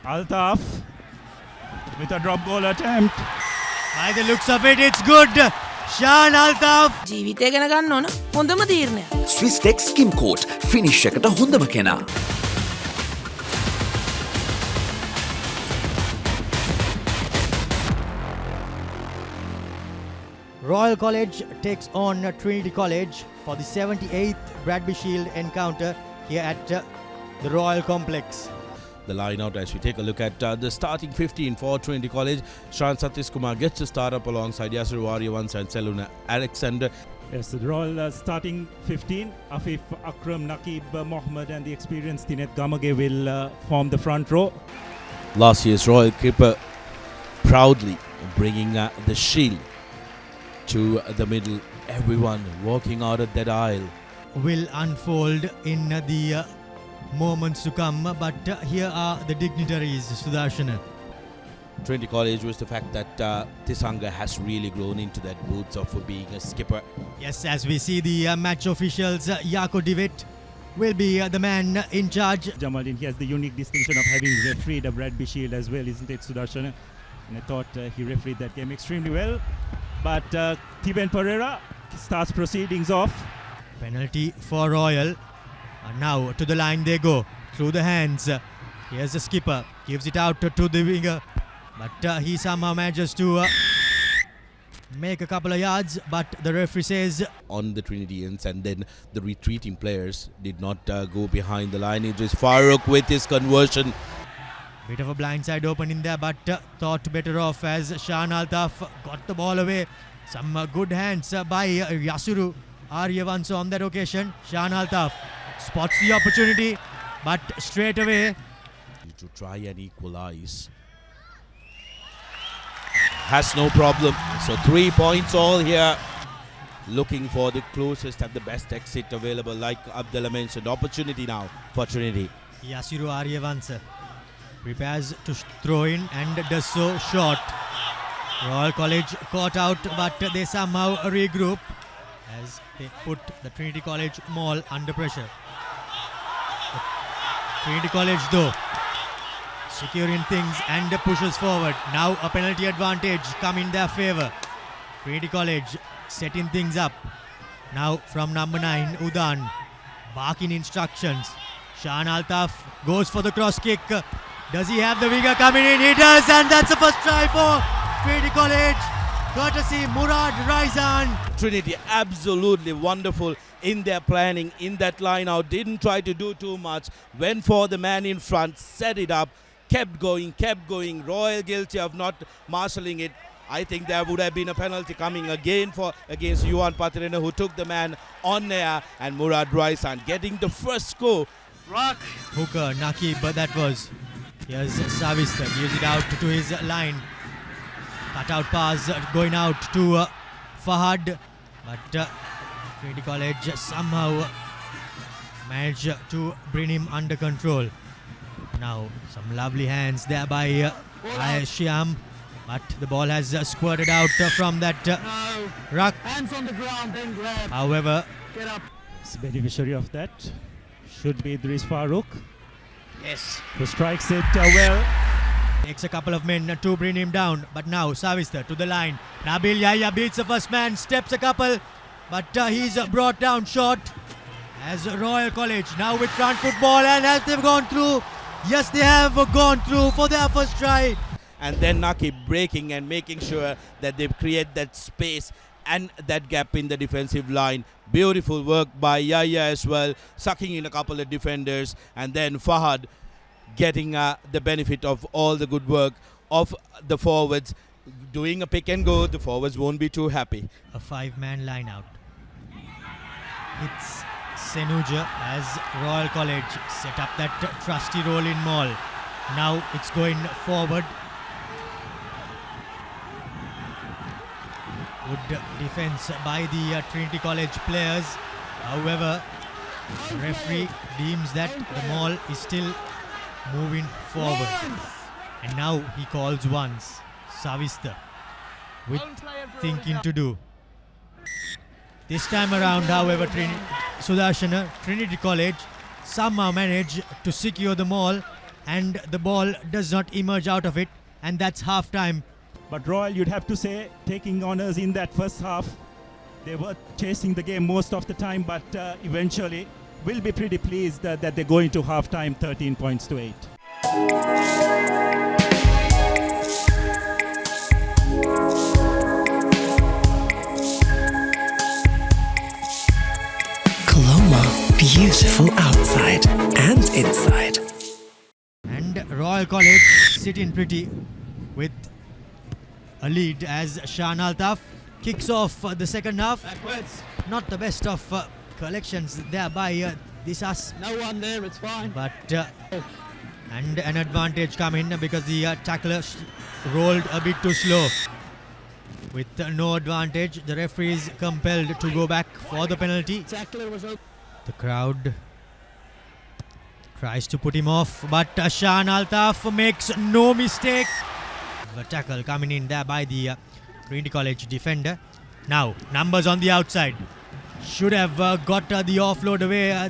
Altaf with a drop goal attempt. By the looks of it, it's good. Shan Altaf. ජීවිතය ගැන ගන්න ඕන හොඳම තීරණය. Swiss Tech Skim Coat finish එකට හොඳම කෙනා. Royal College takes on Trinity College for the 78th Bradby Shield encounter here at the Royal Complex. The line out as we take a look at the starting 15 for Trinity College. Shan Satish Kumar gets to start up alongside Yasir Warriavans and Seluna Alexander. Yes, the Royal starting 15, Afif Akram, Nakib Mohammed and the experienced Tinet Gamage will form the front row. Last year's Royal keeper proudly bringing the shield to the middle. Everyone walking out of that aisle. Will unfold in the moments to come, but here are the dignitaries, Sudarshana. Trinity College was the fact that Tisanga has really grown into that boots of being a skipper. Yes, as we see the match officials, Yako Divit will be the man in charge. Jamaluddin, he has the unique distinction of having refereed a Bradby Shield as well, isn't it, Sudarshana? And I thought he refereed that game extremely well. But Thiben Pereira starts proceedings off. Penalty for Royal. And now to the line they go. Through the hands. Here's the skipper. Gives it out to the winger. But he somehow manages to make a couple of yards. But the referee says... On the Trinitians, and then the retreating players did not go behind the line. It was Farouk with his conversion. Bit of a blindside open in there, but thought better off as Shan Altaf got the ball away. Some good hands by Yasuru Aryavanso on that occasion. Shan Altaf spots the opportunity, but straight away to try and equalize. Has no problem. So 3 points all here. Looking for the closest and the best exit available, like Abdullah mentioned. Opportunity now for Trinity. Yasuru Aryavanso prepares to throw in and does so short. Royal College caught out, but they somehow regroup as they put the Trinity College Mall under pressure. Trinity College though securing things and pushes forward. Now a penalty advantage come in their favour. Trinity College setting things up. Now from number 9 Udan barking instructions. Shan Altaf goes for the cross kick. Does he have the winger coming in? He does, and that's the first try for Trinity College, courtesy Murad Raizan. Trinity absolutely wonderful in their planning, in that line out. Didn't try to do too much. Went for the man in front, set it up, kept going. Royal guilty of not marshalling it. I think there would have been a penalty coming again against Yuan Patrena, who took the man on air, and Murad Raizan getting the first score. Hooker, Nakib, that was. Here's Savista, gives it out to his line. Cut out pass going out to Fahad, but Trinity College somehow managed to bring him under control. Now some lovely hands there by Shyam, but the ball has squirted out from that ruck. Hands on the ground, then grab. However, Get up. The beneficiary of that should be Idris Farouk, Yes. who strikes it well. takes a couple of men to bring him down. But now Savista to the line. Nabil Yahya beats the first man, steps a couple, but he's brought down short. As Royal College now with front football, and as they've gone through, yes, they have gone through for their first try. And then Nakib breaking and making sure that they create that space and that gap in the defensive line. Beautiful work by Yahya as well, sucking in a couple of defenders, and then Fahad getting the benefit of all the good work of the forwards. Doing a pick and go, the forwards won't be too happy. A 5-man line out. It's Senuja as Royal College set up that trusty role in Mall. Now it's going forward. Good defense by the Trinity College players. However, the referee deems that the Mall is still moving forward. And now he calls once. Savista with thinking to do. This time around, however, Sudarshana, Trinity College somehow managed to secure the Mall and the ball does not emerge out of it, and that's half time. But Royal, you'd have to say, taking honours in that first half. They were chasing the game most of the time, but eventually will be pretty pleased that they're going to half-time 13 points to 8. Coloma, beautiful outside and inside. And Royal College sitting pretty with a lead as Shan Altaf kicks off the second half. Backwards. Not the best of collections there by Disas, No one there, it's fine. but and an advantage come in because the tackler rolled a bit too slow. With no advantage, the referee is compelled to go back for the penalty. Tackler was open. The crowd tries to put him off, but Shan Altaf makes no mistake. The tackle coming in there by the Trinity College defender. Now, numbers on the outside. Should have got the offload away,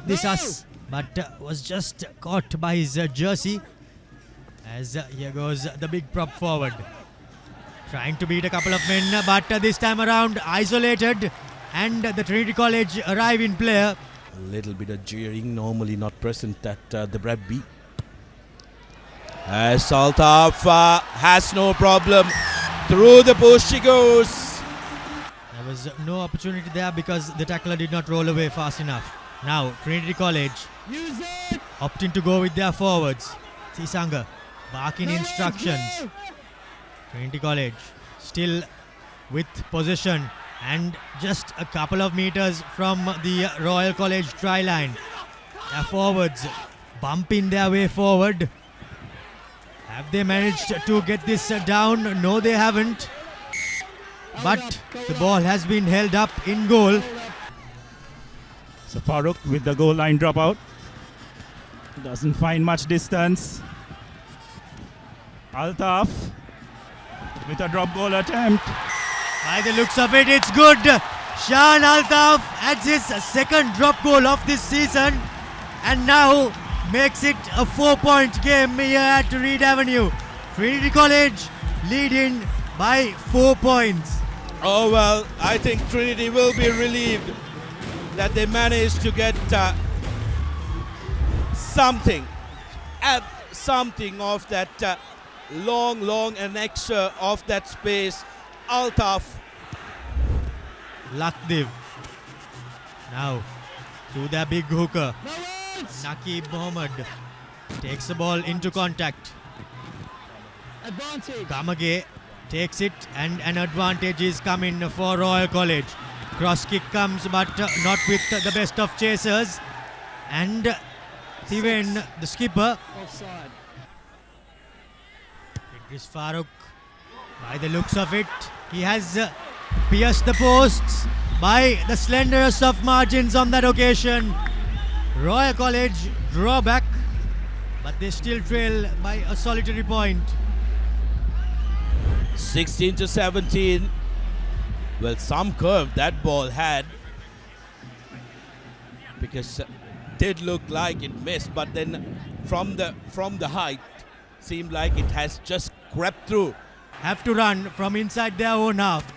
Disas, but was just caught by his jersey. As here goes the big prop forward. Trying to beat a couple of men, but this time around isolated, and the Trinity College arrive in player. A little bit of jeering, normally not present at the Brad B. As Altaf has no problem. Through the bush she goes. There was no opportunity there because the tackler did not roll away fast enough. Now Trinity College Use it! opting to go with their forwards. Sisanga barking Go, instructions. go! Trinity College still with possession and just a couple of meters from the Royal College try line. Their forwards bumping their way forward. Have they managed to get this down? No, they haven't. But the ball has been held up in goal. So Farooq with the goal line dropout. Doesn't find much distance. Altaf with a drop goal attempt. By the looks of it, it's good. Shan Altaf adds his second drop goal of this season and now makes it a 4-point game here at Reed Avenue. Trinity College leading by 4 points. Oh well, I think Trinity will be relieved that they managed to get something of that long annexure of that space. Altaf. Lakdiv. Now to their big hooker. No words! Naqib Mohammed takes the ball into contact. Advantage. Kamage takes it and an advantage is coming for Royal College. Cross kick comes but not with the best of chasers. And Thiven, the skipper, Offside. Idris Farooq, by the looks of it, he has pierced the posts by the slenderest of margins on that occasion. Royal College draw back, but they still trail by a solitary point. 16 to 17. Well, some curve that ball had, because did look like it missed, but then from the height seemed like it has just crept through. Have to run from inside their own half.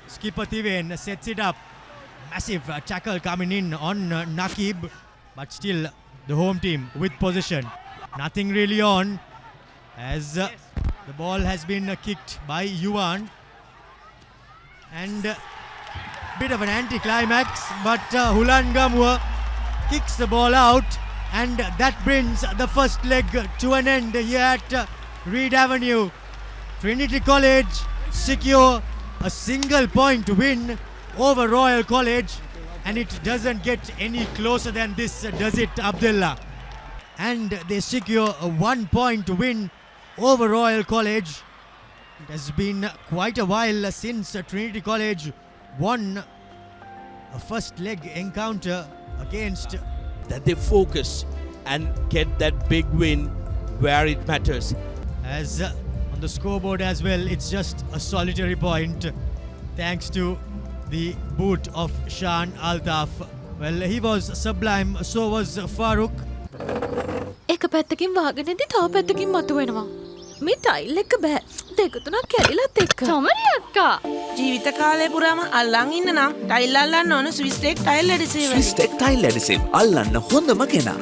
Skipper Thiven sets it up. Massive tackle coming in on Naqib, but still the home team with possession. Nothing really on as the ball has been kicked by Yuan. And bit of an anticlimax, but Hulan Gamua kicks the ball out, and that brings the first leg to an end here at Reed Avenue. Trinity College secure a single point win over Royal College, and it doesn't get any closer than this, does it, Abdullah? And they secure a 1 point win over Royal College. It has been quite a while since Trinity College won a first leg encounter against. That they focus and get that big win where it matters. As on the scoreboard as well, it's just a solitary point thanks to the boot of Shan Altaf. Well, he was sublime, so was Farooq. එක පැත්තකින් වාගෙනදී තව පැත්තකින් මතුවෙනවා. මේ tile එක බෑ. දෙක තුනක් කැඩිලත් එක්ක. චමරි අක්කා. ජීවිත කාලය පුරාම අල්ලන් ඉන්න නම් ටයිල් අල්ලන්න ඕන Swisstek tile adhesive. Swisstek tile adhesive අල්ලන්න හොඳම කෙනා.